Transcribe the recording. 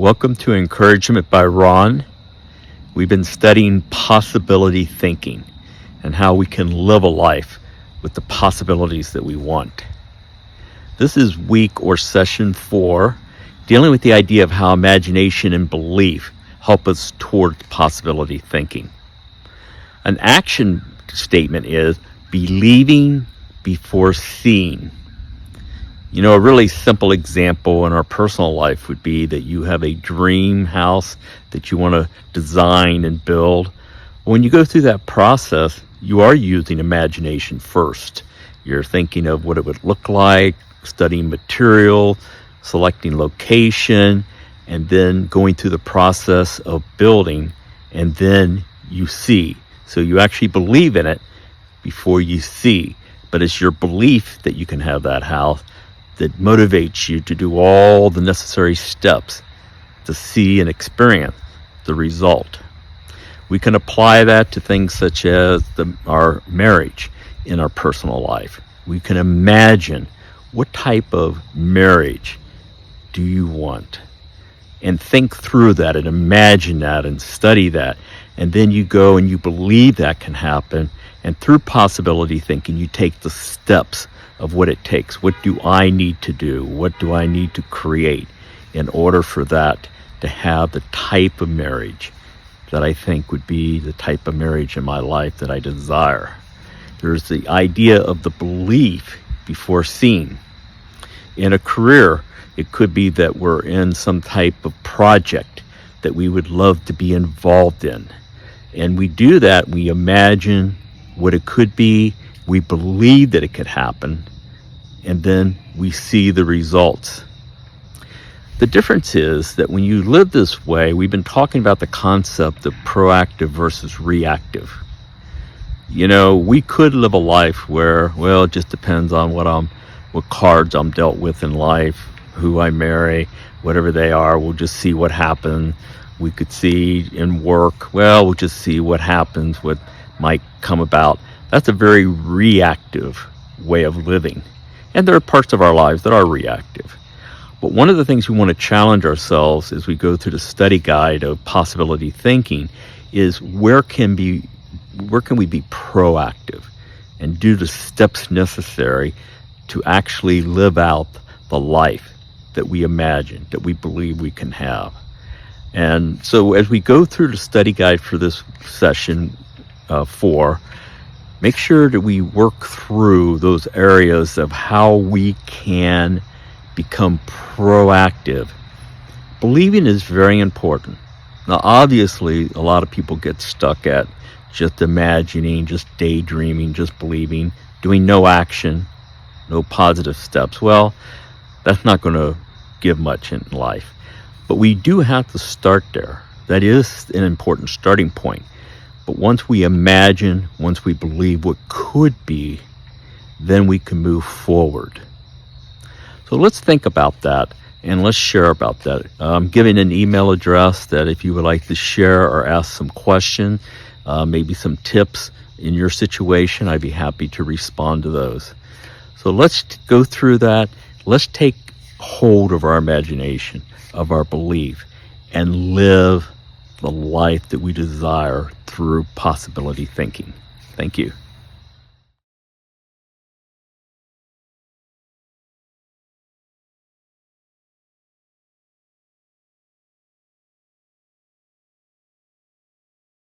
Welcome to Encouragement by Ron. We've been studying possibility thinking and how we can live a life with the possibilities that we want. This is week or session 4, dealing with the idea of how imagination and belief help us towards possibility thinking. An action statement is believing before seeing. A really simple example in our personal life would be that you have a dream house that you want to design and build. When you go through that process, you are using imagination first. You're thinking of what it would look like, studying material, selecting location, and then going through the process of building, and then you see. So you actually believe in it before you see. But it's your belief that you can have that house that motivates you to do all the necessary steps to see and experience the result. We can apply that to things such as our marriage in our personal life. We can imagine what type of marriage do you want, and think through that and imagine that and study that. And then you go and you believe that can happen. And through possibility thinking, you take the steps of what it takes. What do I need to do? What do I need to create in order for that to have the type of marriage that I think would be the type of marriage in my life that I desire? There's the idea of the belief before seeing. In a career, it could be that we're in some type of project that we would love to be involved in. And we do that, we imagine what it could be, we believe that it could happen, and then we see the results. The difference is that when you live this way, we've been talking about the concept of proactive versus reactive. We could live a life where, it just depends on what cards I'm dealt with in life, who I marry, whatever they are, we'll just see what happens. We could see in work, we'll just see what happens, what might come about. That's a very reactive way of living. And there are parts of our lives that are reactive. But one of the things we want to challenge ourselves as we go through the study guide of possibility thinking is where can we be proactive and do the steps necessary to actually live out the life that we imagine, that we believe we can have. And so as we go through the study guide for this session 4, make sure that we work through those areas of how we can become proactive. Believing is very important. Now, obviously, a lot of people get stuck at just imagining, just daydreaming, just believing, doing no action, no positive steps. That's not going to give much in life. But we do have to start there. That is an important starting point. But once we imagine, once we believe what could be, then we can move forward. So let's think about that and let's share about that. I'm giving an email address that if you would like to share or ask some questions, maybe some tips in your situation, I'd be happy to respond to those. So let's go through that. Let's take hold of our imagination, of our belief, and live the life that we desire through possibility thinking. Thank you.